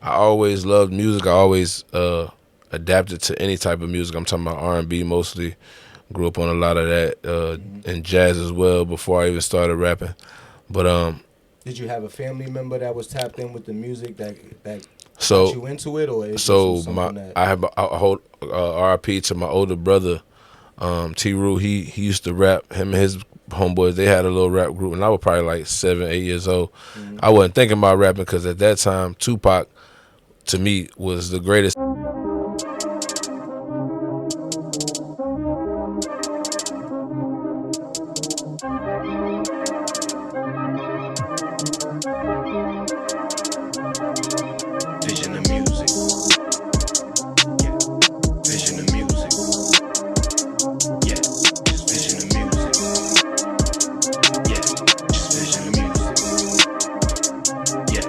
I always loved music. I always adapted to any type of music. I'm talking about R&B mostly. Grew up on a lot of that and jazz as well before I even started rapping. But Did you have a family member that was tapped in with the music that got so you into it, or it just was so my something that? I have a whole RIP to my older brother, T. Rue. He used to rap. Him and his homeboys, they had a little rap group, and I was probably like 7, 8 years old. Mhm. I wasn't thinking about rapping because at that time Tupac to me was the greatest. Vision of music. Yeah. Vision of music. Yeah. Just vision of music. Yeah. Just vision of music. Yeah.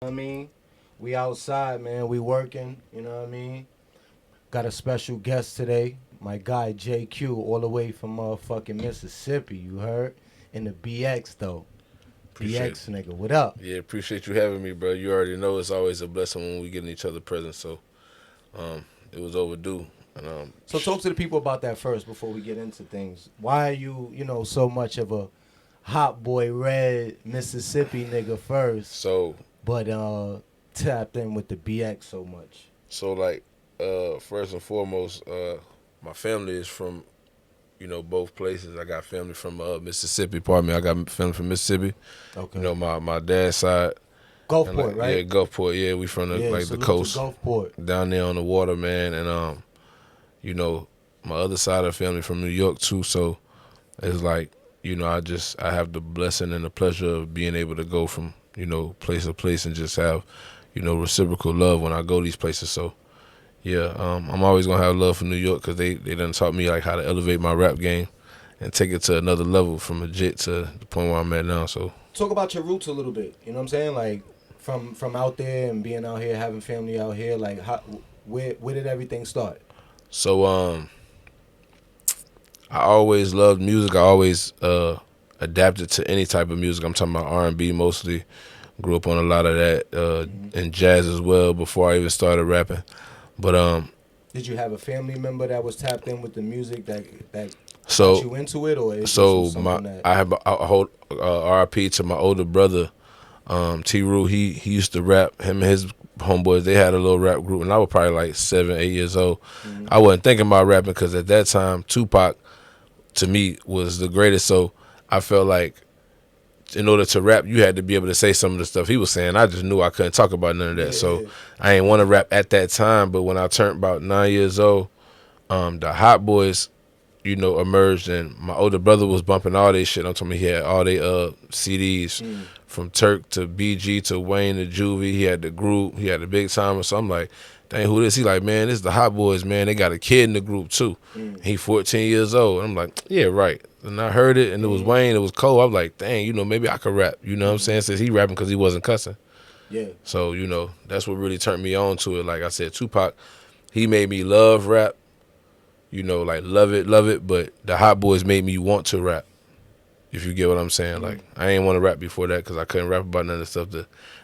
I mean, we outside, man. We working. You know what I mean? Got a special guest today. My guy JQ, all the way from motherfucking Mississippi. You heard? In the BX though. Appreciate BX nigga, what up? Yeah, appreciate you having me, bro. You already know it's always a blessing when we get in each other presents. So it was overdue. And So talk to the people about that first before we get into things. Why are you, so much of a hot boy red Mississippi nigga first, so but tapped in with the BX so much? like first and foremost, my family is from both places. I got family from Mississippi. Pardon me. I got family from Mississippi. Okay. My dad's side. And Gulfport, right? yeah, Gulfport. Yeah, we from Yeah, the salute coast to Gulfport. down there on the water, man. And you know, my other side of the family from New York too. So it's like, I have the blessing and the pleasure of being able to go from, place to place and just have, reciprocal love when I go these places. So yeah, I'm always gonna have love for New York because they done taught me like how to elevate my rap game and take it to another level from legit to the point where I'm at now. So Talk about your roots a little bit. You know what I'm saying? Like from out there and being out here, having family out here. Like where did everything start? so I always loved music. I always adapted to any type of music. I'm talking about R&B mostly. Grew up on a lot of that and jazz as well before I even started rapping. But Did you have a family member that was tapped in with the music that so got you into it, or it just so was my something that? I have a whole RIP to my older brother, T. Rue. He used to rap. Him and his homeboys, they had a little rap group, and I was probably like 7, 8 years old. Mhm. I wasn't thinking about rapping because at that time Tupac to me was the greatest. So I felt like in order to rap, you had to be able to say some of the stuff he was saying. I just knew I couldn't talk about none of that. So Yeah. I ain't want to rap at that time. But when I turned about 9 years old, the Hot Boys, emerged, and my older brother was bumping all their shit. I'm talking, he had all their CDs Mm. from Turk to BG to Wayne to Juvie. He had the group, he had the Big Timer. So I'm like, dang, who this? He like, man, this is the Hot Boys, man. They got a kid in the group too. Mm. He 14 years old. And I'm like, yeah, right. And I heard it, and it was Wayne, it was Cole. I'm like, dang, maybe I could rap. You know what I'm saying? Since he rapping because he wasn't cussing. Yeah. So, that's what really turned me on to it. Like I said, Tupac, he made me love rap, like love it. But the Hot Boys made me want to rap, if you get what I'm saying. Like, I ain't want to rap before that because I couldn't rap about none of the stuff.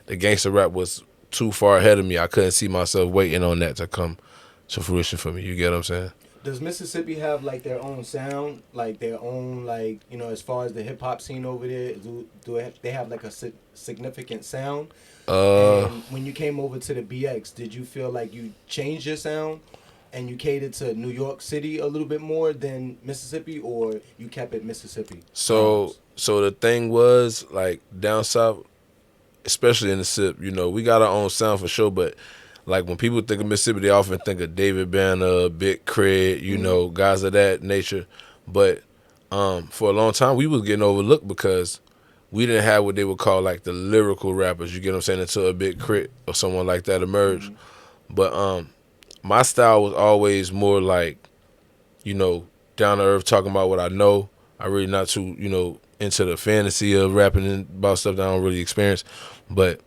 The gangster rap was too far ahead of me. I couldn't see myself waiting on that to come to fruition for me. You get what I'm saying? Does Mississippi have like their own sound, like their own as far as the hip hop scene over there? They have like a significant sound? And when you came over to the BX, did you feel like you changed your sound and you catered to New York City a little bit more than Mississippi, or you kept it Mississippi? So the thing was, like, down south, especially in the SIP, we got our own sound for sure, but like when people think of Mississippi, they often think of David Banner, Big Cred, guys of that nature. But for a long time, we was getting overlooked because we didn't have what they would call like the lyrical rappers. You get what I'm saying? Until a Big Crit or someone like that emerged. But my style was always more like, down to earth, talking about what I know. I really not too, into the fantasy of rapping about stuff that I don't really experience. But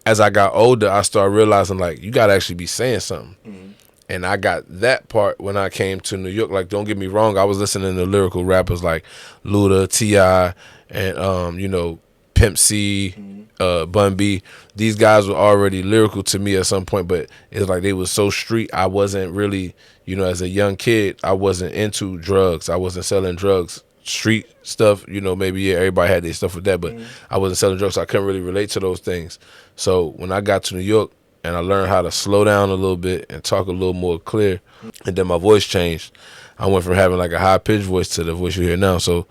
as I got older, I started realizing like you gotta actually be saying something. Mm-hmm. And I got that part when I came to New York. Like, don't get me wrong, I was listening to lyrical rappers like Luda, T.I., and Pimp C, Mm-hmm. Bun B. These guys were already lyrical to me at some point, but it's like they was so street. I wasn't really, as a young kid, I wasn't into drugs. I wasn't selling drugs. Street stuff, maybe everybody had their stuff with that, but Mm-hmm. I wasn't selling drugs, so I couldn't really relate to those things. So when I got to New York, and I learned how to slow down a little bit and talk a little more clear. And then my voice changed. I went from having like a high pitched voice to the voice you hear now. So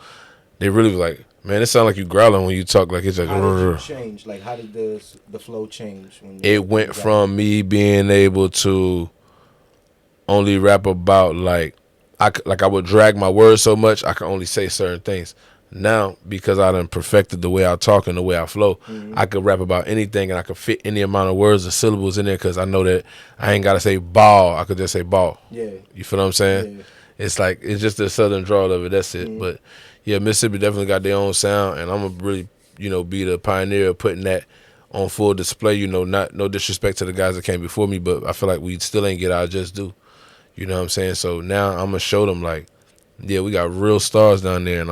they really was like, man, it sounds like you growling when you talk. Like it's like. How did you change? Like, how did the flow change? It went from me being able to only rap about like I would drag my words so much I could only say certain things. Now, because I done perfected the way I talk and the way I flow, Mm-hmm. I could rap about anything and I could fit any amount of words or syllables in there because I know that I ain't got to say ball. I could just say ball. Yeah. You feel what I'm saying? Yeah. It's like, it's just the southern drawl of it. That's it. Mm-hmm. But yeah, Mississippi definitely got their own sound, and I'm going to really, be the pioneer of putting that on full display. Not no disrespect to the guys that came before me, but I feel like we still ain't get our just due. You know what I'm saying? So now I'm going to show them like, yeah, we got real stars down there, and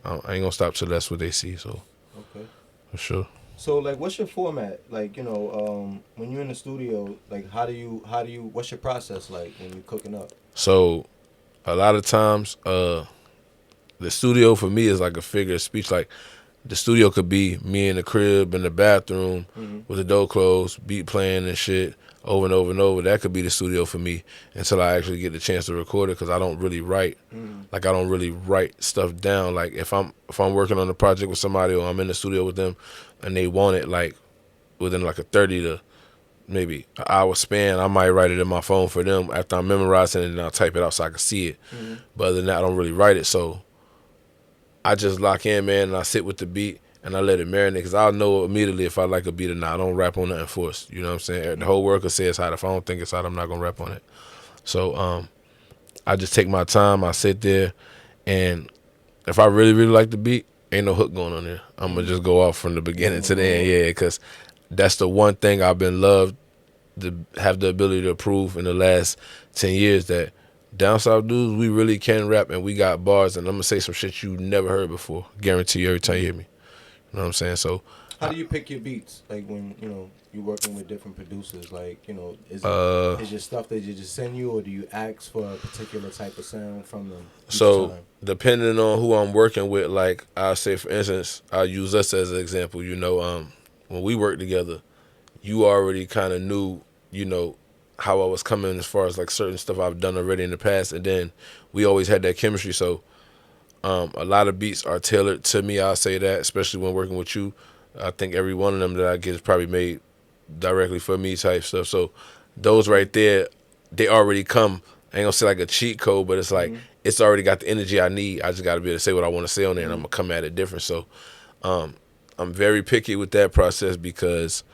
I ain't gonna stop till that's what they see. So, Okay. For sure. So like, what's your format? Like, when you're in the studio, like, how do you? What's your process like when you're cooking up? So, a lot of times, the studio for me is like a figure of speech. Like, the studio could be me in the crib in the bathroom with the door closed, beat playing and shit over and over and over. That could be the studio for me until I actually get the chance to record it, because I don't really write. Like, I don't really write stuff down. Like, if I'm working on a project with somebody or I'm in the studio with them and they want it like within like a 30 to maybe an hour span, I might write it in my phone for them after I'm memorizing it, and I'll type it out so I can see it. But other than that, I don't really write it. So I just lock in, man, and I sit with the beat and I let it marinate, because I'll know immediately if I like a beat or not. I don't rap on nothing forced. You know what I'm saying? The whole world could say it's hot. If I don't think it's hot, I'm not gonna rap on it. So I just take my time. I sit there, and if I really, really like the beat, ain't no hook going on there. I'm gonna just go off from the beginning to the end, yeah, because that's the one thing I've been loved to have the ability to prove in the last 10 years, that down south dudes, we really can rap and we got bars, and I'm gonna say some shit you never heard before. Guarantee you every time you hear me. You know what I'm saying? So how do you pick your beats? Like, when you're working with different producers, like, is your stuff that they just send you, or do you ask for a particular type of sound from them? So depending on who I'm working with, like I'll say, for instance, I'll use us as an example. When we worked together, you already kind of knew, how I was coming as far as like certain stuff I've done already in the past, and then we always had that chemistry. So a lot of beats are tailored to me. I'll say that, especially when working with you. I think every one of them that I get is probably made directly for me type stuff. So those right there, they already come. I ain't gonna say like a cheat code, but it's like it's already got the energy I need. I just gotta be able to say what I want to say on there, and I'm gonna come at it different. So I'm very picky with that process, because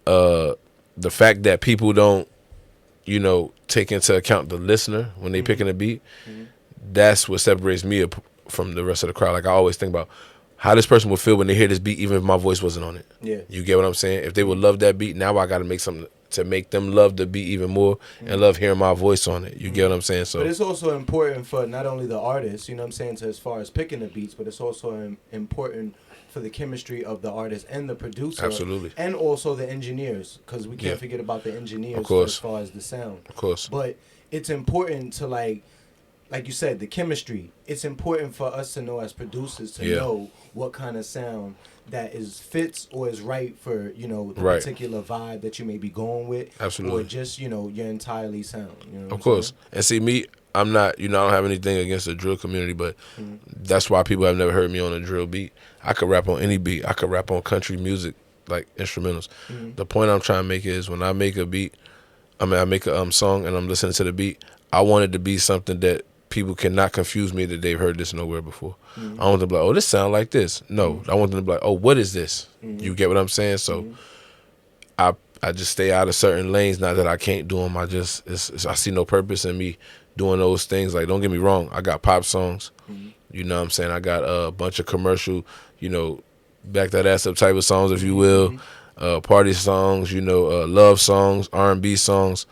the fact that people don't, take into account the listener when they picking a beat, that's what separates me from the rest of the crowd. Like, I always think about how this person would feel when they hear this beat, even if my voice wasn't on it. Yeah. You get what I'm saying? If they would love that beat, now I got to make something to make them love the beat even more and love hearing my voice on it. You get what I'm saying? So, but it's also important for not only the artist, to as far as picking the beats, but it's also important for the chemistry of the artist and the producer. Absolutely. And also the engineers, because we can't forget about the engineers as far as the sound. Of course. But it's important to, like you said, the chemistry. It's important for us to know as producers to know what kind of sound that fits or is right for, the particular vibe that you may be going with. Absolutely. Or just, your entirely sound. Of course. And see, me, I'm not, I don't have anything against the drill community, but that's why people have never heard me on a drill beat. I could rap on any beat. I could rap on country music, like instrumentals. The point I'm trying to make is, when I make a beat, I make a song and I'm listening to the beat, I want it to be something that people cannot confuse me that they've heard this nowhere before. I want them to be like, oh, this sound like this. No, I want them to be like, oh, what is this? You get what I'm saying? So I just stay out of certain lanes. Not that I can't do them. I see no purpose in me doing those things. Like, don't get me wrong, I got pop songs. You know what I'm saying? I got a bunch of commercial, back that ass up type of songs, if you will. party songs, love songs, R&B songs.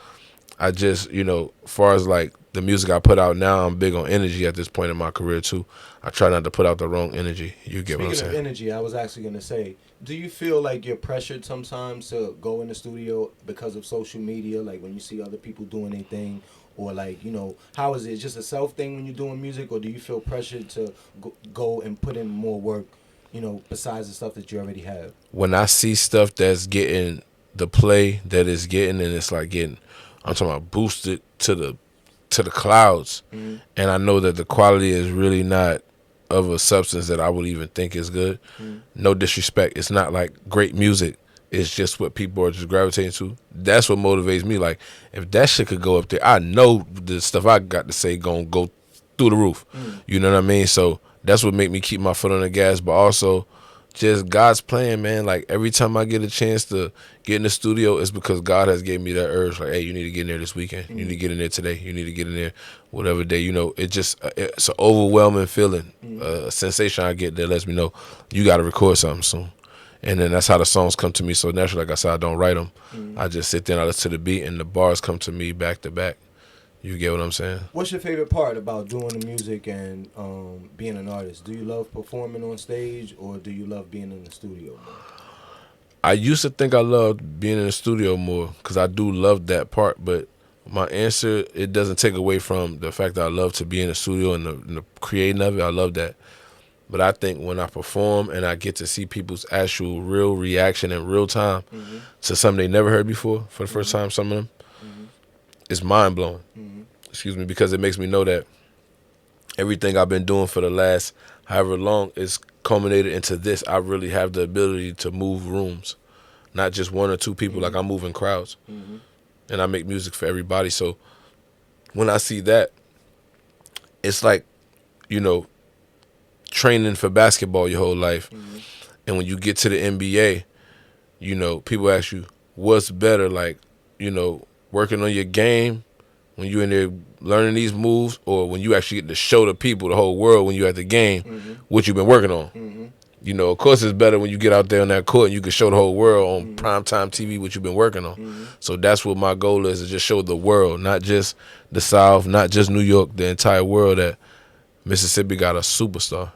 I just, as far as like the music I put out now, I'm big on energy at this point in my career too. I try not to put out the wrong energy. You get what I'm Speaking of saying? energy, I was actually gonna say, do you feel like you're pressured sometimes to go in the studio because of social media, like when you see other people doing their thing, or like how is it? Just a self thing when you're doing music, or do you feel pressured to go and put in more work, besides the stuff that you already have? When I see stuff that's getting the play that it's getting, and it's like getting, I'm talking about boosted to the clouds, and I know that the quality is really not of a substance that I would even think is good. No disrespect, it's not like great music. It's just what people are just gravitating to. That's what motivates me. Like if that shit could go up there, I know the stuff I got to say gonna go through the roof. You know what I mean? So that's what make me keep my foot on the gas. But also, just God's plan, man. Like every time I get a chance to get in the studio, it's because God has gave me that urge. Like, hey, you need to get in there this weekend. You need to get in there today. You need to get in there whatever day. It's an overwhelming feeling, a sensation I get that lets me know you got to record something soon. And then that's how the songs come to me so naturally. Like I said, I don't write them. I just sit there and I listen to the beat, and the bars come to me back to back. You get what I'm saying? What's your favorite part about doing the music and being an artist? Do you love performing on stage, or do you love being in the studio more? I used to think I loved being in the studio more because I do love that part, but my answer, it doesn't take away from the fact that I love to be in the studio and the creating of it. I love that. But I think when I perform and I get to see people's actual real reaction in real time to something they never heard before for the first time, some of them, it's mind-blowing. Excuse me, because it makes me know that everything I've been doing for the last however long is culminated into this. I really have the ability to move rooms, not just one or two people. Like I'm moving crowds, and I make music for everybody. So when I see that, it's like, training for basketball your whole life, and when you get to the NBA, people ask you what's better, like, working on your game when you in there learning these moves, or when you actually get to show the people, the whole world, when you're at the game, what you've been working on. Of course it's better when you get out there on that court and you can show the whole world on primetime TV what you've been working on. So that's what my goal is, to just show the world, not just the South, not just New York, the entire world, that Mississippi got a superstar.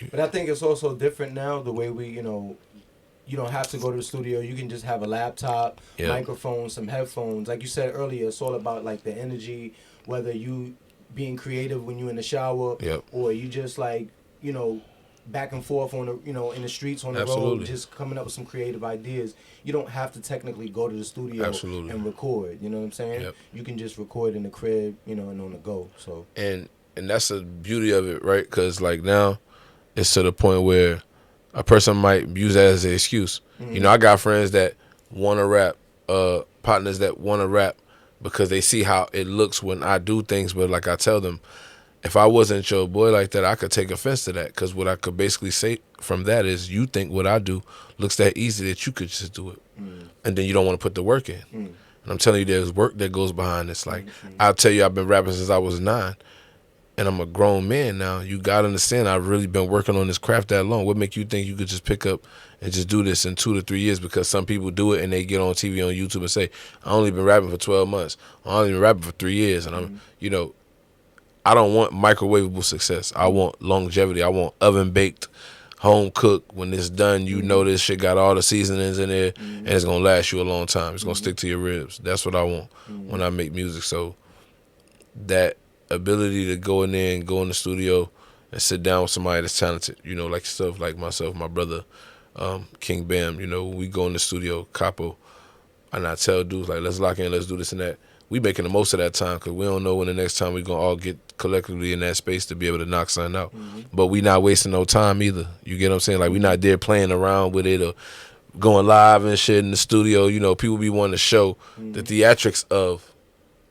But I think it's also different now, the way we, you don't have to go to the studio. You can just have a laptop, microphone, some headphones. Like you said earlier, it's all about like the energy, whether you being creative when you're in the shower, or you just like, back and forth on the, in the streets, on the road, just coming up with some creative ideas. You don't have to technically go to the studio and record. You know what I'm saying? You can just record in the crib, and on the go. So and that's the beauty of it, right? Because like now, it's to the point where a person might use that as an excuse. I got friends that want to rap, partners that want to rap because they see how it looks when I do things. But like I tell them, if I wasn't your boy like that, I could take offense to that, because what I could basically say from that is, you think what I do looks that easy that you could just do it, and then you don't want to put the work in. And I'm telling you, there's work that goes behind this. Like I'll tell you, I've been rapping since I was 9. And I'm a grown man now. You gotta understand, I've really been working on this craft that long. What make you think you could just pick up and just do this in 2 to 3 years? Because some people do it and they get on TV, on YouTube, and say, I only been rapping for 12 months. I only been rapping for 3 years. And I'm, I don't want microwavable success. I want longevity. I want oven baked, home cooked. When it's done, this shit got all the seasonings in there, and it's gonna last you a long time. It's gonna stick to your ribs. That's what I want when I make music. So that ability to go in there and go in the studio and sit down with somebody that's talented, like yourself, like myself, my brother, King Bam, we go in the studio, Capo, and I tell dudes, like, let's lock in, let's do this and that. We making the most of that time, because we don't know when the next time we going to all get collectively in that space to be able to knock something out. But we not wasting no time either. You get what I'm saying? Like, we not there playing around with it or going live and shit in the studio. People be wanting to show the theatrics of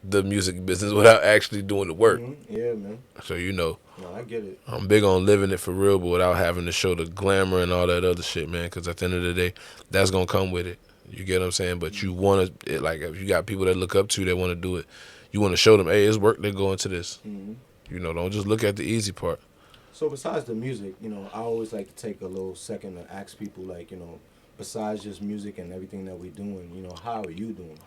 the music business without actually doing the work. Yeah, man. So No, I get it. I'm big on living it for real, but without having to show the glamour and all that other shit, man. Because at the end of the day, that's gonna come with it. You get what I'm saying? But you want to, like, if you got people that look up to you that want to do it, you want to show them, hey, it's work that go into this. Don't just look at the easy part. So besides the music, I always like to take a little second to ask people, like, besides just music and everything that we're doing, you know, how are you doing?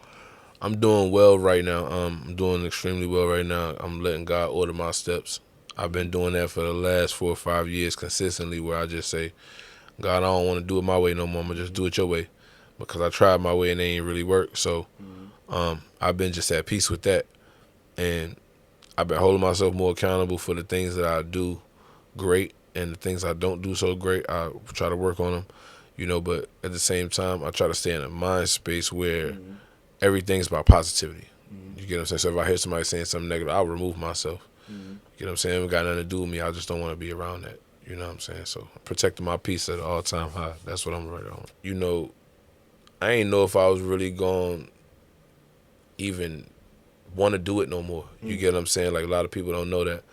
I'm doing well right now. I'm doing extremely well right now. I'm letting God order my steps. I've been doing that for the last 4 or 5 years consistently, where I just say, God, I don't want to do it my way no more. I'm gonna just do it your way, because I tried my way and it ain't really work. So I've been just at peace with that, and I've been holding myself more accountable for the things that I do great and the things I don't do so great. I try to work on them, but at the same time, I try to stay in a mind space where everything's about positivity. You get what I'm saying? So if I hear somebody saying something negative, I'll remove myself. You know what I'm saying? It ain't got nothing to do with me. I just don't want to be around that. You know what I'm saying? So protecting my peace at all time high. That's what I'm right on. I ain't know if I was really going to even want to do it no more. You get what I'm saying? Like, a lot of people don't know that.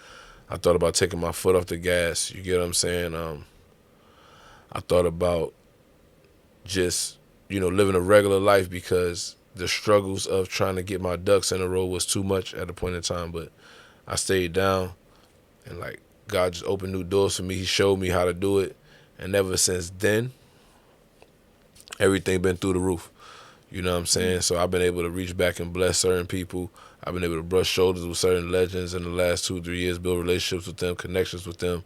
I thought about taking my foot off the gas. You get what I'm saying? I thought about just, living a regular life, because the struggles of trying to get my ducks in a row was too much at a point in time. But I stayed down, and like, God just opened new doors for me. He showed me how to do it. And ever since then, everything been through the roof. You know what I'm saying? So I've been able to reach back and bless certain people. I've been able to brush shoulders with certain legends in the last 2 or 3 years, build relationships with them, connections with them,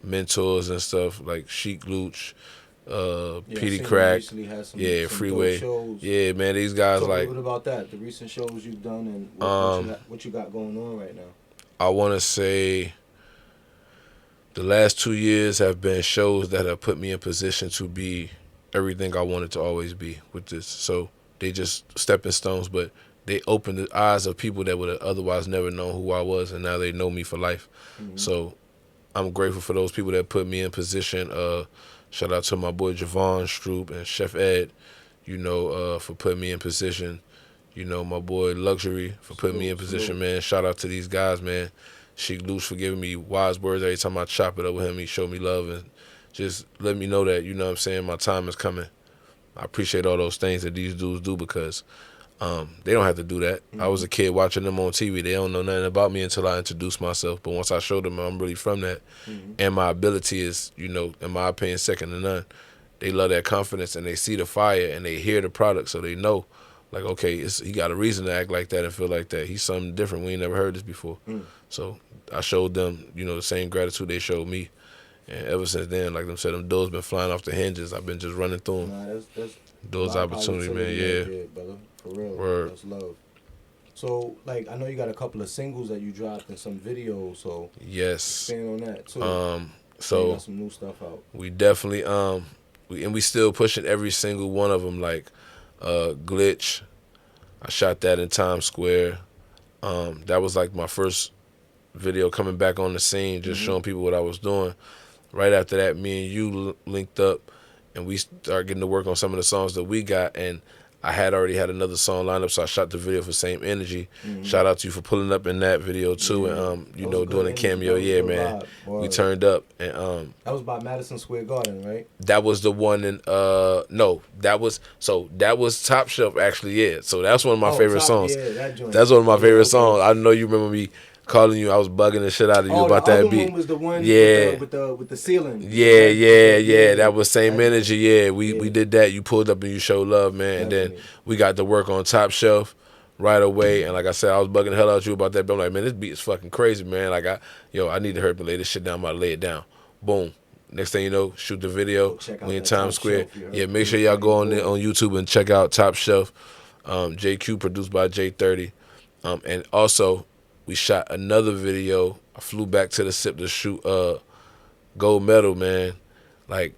mentors and stuff like Sheik Luch, Petey Crack, some Freeway. Yeah, man, these guys Talk like. a little bit about that, the recent shows you've done and what you got going on right now. I want to say the last 2 years have been shows that have put me in position to be everything I wanted to always be with this. So they just stepping stones, but they opened the eyes of people that would have otherwise never known who I was, and now they know me for life. So I'm grateful for those people that put me in position. Shout out to my boy Javon Stroop and Chef Ed, for putting me in position. My boy Luxury for putting me in position, man. Shout out to these guys, man. Sheik Luch for giving me wise words every time I chop it up with him. He showed me love and just let me know that, what I'm saying, my time is coming. I appreciate all those things that these dudes do, because they don't have to do that. I was a kid watching them on TV. They don't know nothing about me until I introduced myself. But once I showed them I'm really from that, and my ability is, in my opinion, second to none, they love that confidence, and they see the fire, and they hear the product, so they know, like, okay, he got a reason to act like that and feel like that. He's something different. We ain't never heard this before. So I showed them, the same gratitude they showed me. And ever since then, like them said, them doors been flying off the hinges. I've been just running through them. Nah, that's those opportunity, man. Yeah, there, brother. For real. Word. That's love. So, like, I know you got a couple of singles that you dropped and some videos. So yes, expand on that too. So you got some new stuff out. We definitely we still pushing every single one of them. Like Glitch, I shot that in Times Square. That was like my first video coming back on the scene, just showing people what I was doing. Right after that, me and you linked up, and we started getting to work on some of the songs that we got, and I had already had another song lined up, so I shot the video for Same Energy. Shout out to you for pulling up in that video too, and doing a cameo. Yeah, man, we turned up, and that was by Madison Square Garden, right? That was the one in no, that was Top Shelf actually. Yeah, so that's one of my favorite songs. Yeah, that joint. That's one of my favorite songs. I know you remember me calling you. I was bugging the shit out of you about that beat. The other one was the one with the ceiling. Yeah. That was Same Energy. Yeah, we did that. You pulled up and you showed love, man. And then we got to work on Top Shelf right away. And like I said, I was bugging the hell out of you about that. But I'm like, man, this beat is fucking crazy, man. Like I need to hurry up and lay this shit down. I'm about to lay it down. Boom. Next thing you know, shoot the video. We in Times Square. Yeah, make sure y'all go on there on YouTube and check out Top Shelf. JQ produced by J30. And also, we shot another video. I flew back to the SIP to shoot Gold Medal, man. Like,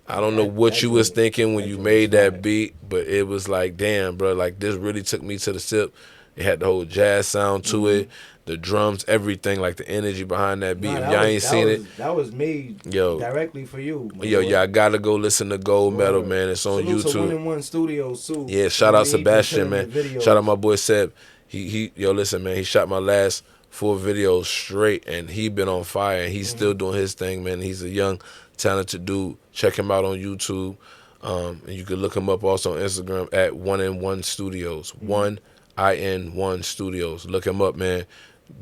I don't know what you was thinking when you made that beat, but it was like, damn, bro, like this really took me to the SIP. It had the whole jazz sound to it, the drums, everything, like the energy behind that beat. If y'all ain't seen it, that was made directly for you. Y'all gotta go listen to Gold Medal, man. It's on YouTube. To 1-in-1 Studios too. Yeah, shout out Sebastian, man. Shout out my boy Seb. Listen, man, he shot my last 4 videos straight, and he been on fire, and he's still doing his thing, man. He's a young, talented dude. Check him out on YouTube, and you can look him up also on Instagram at 1-in-1 Studios. 1-in-1 Studios. Look him up, man.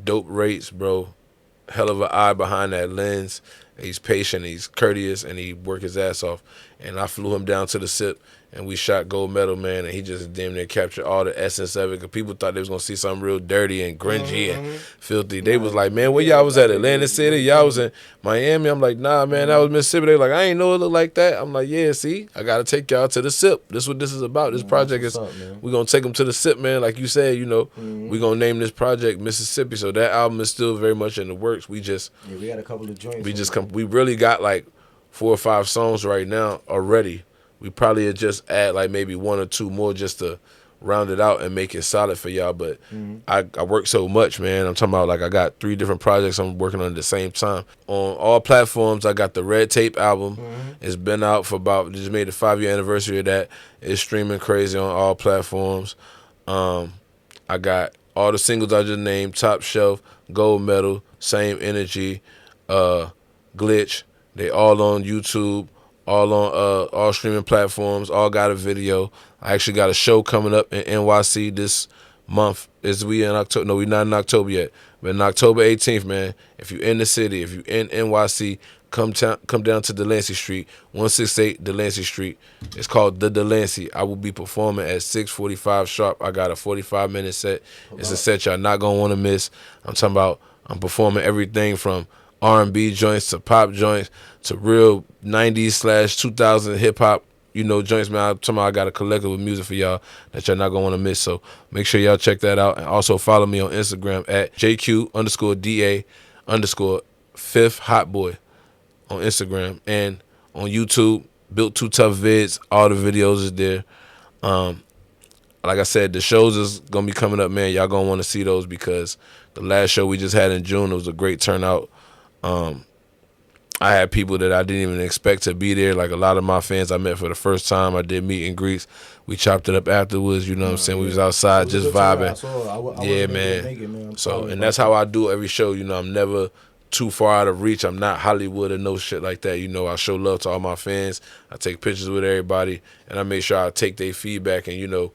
Dope rates, bro. hell of an eye behind that lens. He's patient, he's courteous, and he worked his ass off. And I flew him down to the SIP, and we shot Gold Medal, man, and he just damn near captured all the essence of it. Because people thought they was going to see something real dirty and grungy and filthy. They was like, man, where y'all was at? Atlantic City? Y'all was in Miami? I'm like, nah, man, that was Mississippi. They like, I ain't know it looked like that. I'm like, yeah, see, I got to take y'all to the SIP. This is what this is about. This project is, we going to take them to the SIP, man. Like you said, we going to name this project Mississippi. So that album is still very much in the works. We got a couple of joints. We really got like 4 or 5 songs right now already. We probably just add like maybe 1 or 2 more just to round it out and make it solid for y'all. But I work so much, man. I'm talking about like I got 3 different projects I'm working on at the same time. On all platforms, I got the Red Tape album. It's been out for just made the 5-year anniversary of that. It's streaming crazy on all platforms. I got all the singles I just named, Top Shelf, Gold Medal, Same Energy, Glitch. They all on YouTube, all on all streaming platforms, all got a video. I actually got a show coming up in NYC this month. We in October? No, we not in October yet. But in October 18th, man, if you're in the city, if you're in NYC, come down to Delancey Street, 168 Delancey Street. It's called The Delancey. I will be performing at 6:45 sharp. I got a 45-minute set. It's a set y'all not going to want to miss. I'm performing everything from R&B joints to pop joints to real 90s/2000 hip-hop, joints, man. I'm talking about I got a collective of music for y'all that y'all not going to want to miss. So make sure y'all check that out. And also follow me on Instagram at JQ_DA_5th HOTBOY on Instagram. And on YouTube, Built Too Tough Vids. All the videos is there. Like I said, the shows is going to be coming up, man. Y'all going to want to see those because the last show we just had in June, it was a great turnout. I had people that I didn't even expect to be there. Like a lot of my fans I met for the first time. I did meet and greets. We chopped it up afterwards. You know what I'm saying? We was outside just vibing. Yeah, man. So, and that's how I do every show. I'm never too far out of reach. I'm not Hollywood or no shit like that. I show love to all my fans. I take pictures with everybody, and I make sure I take their feedback and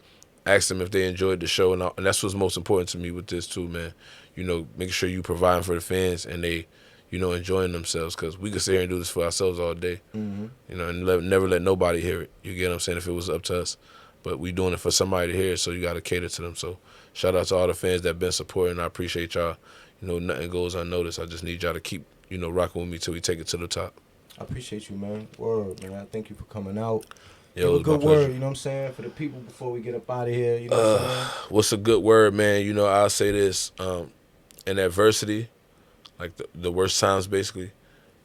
ask them if they enjoyed the show. And that's what's most important to me with this too, man. Making sure you providing for the fans and they enjoying themselves, because we could sit here and do this for ourselves all day, and never let nobody hear it. You get what I'm saying? If it was up to us, but we doing it for somebody to hear it, so you got to cater to them. So shout out to all the fans that been supporting. I appreciate y'all. Nothing goes unnoticed. I just need y'all to keep rocking with me till we take it to the top. I appreciate you, man. Word, man. I thank you for coming out. Yo, a good word, you know what I'm saying, for the people before we get up out of here. You know what I'm saying? What's a good word, man? I'll say this: in adversity, like the worst times, basically,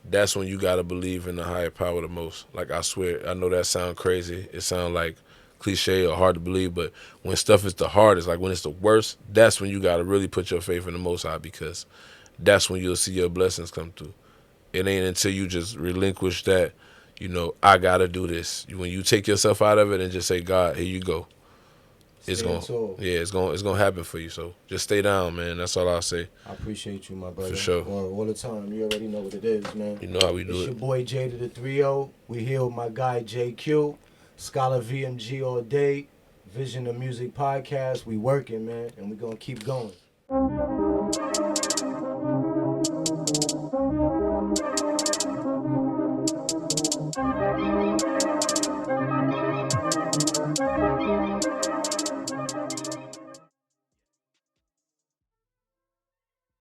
that's when you gotta believe in the higher power the most. Like, I swear, I know that sound crazy. It sound like cliche or hard to believe, but when stuff is the hardest, like when it's the worst, that's when you gotta really put your faith in the Most High, because that's when you'll see your blessings come through. It ain't until you just relinquish that, I gotta do this. When you take yourself out of it and just say, God, here you go. It's gonna happen for you. So just stay down, man. That's all I'll say. I appreciate you, my brother. For sure. All the time. You already know what it is, man. You know how we do it. It's your boy J30. We here with my guy JQ, Scholar VMG all day, Vision of Music podcast. We working, man, and we gonna keep going.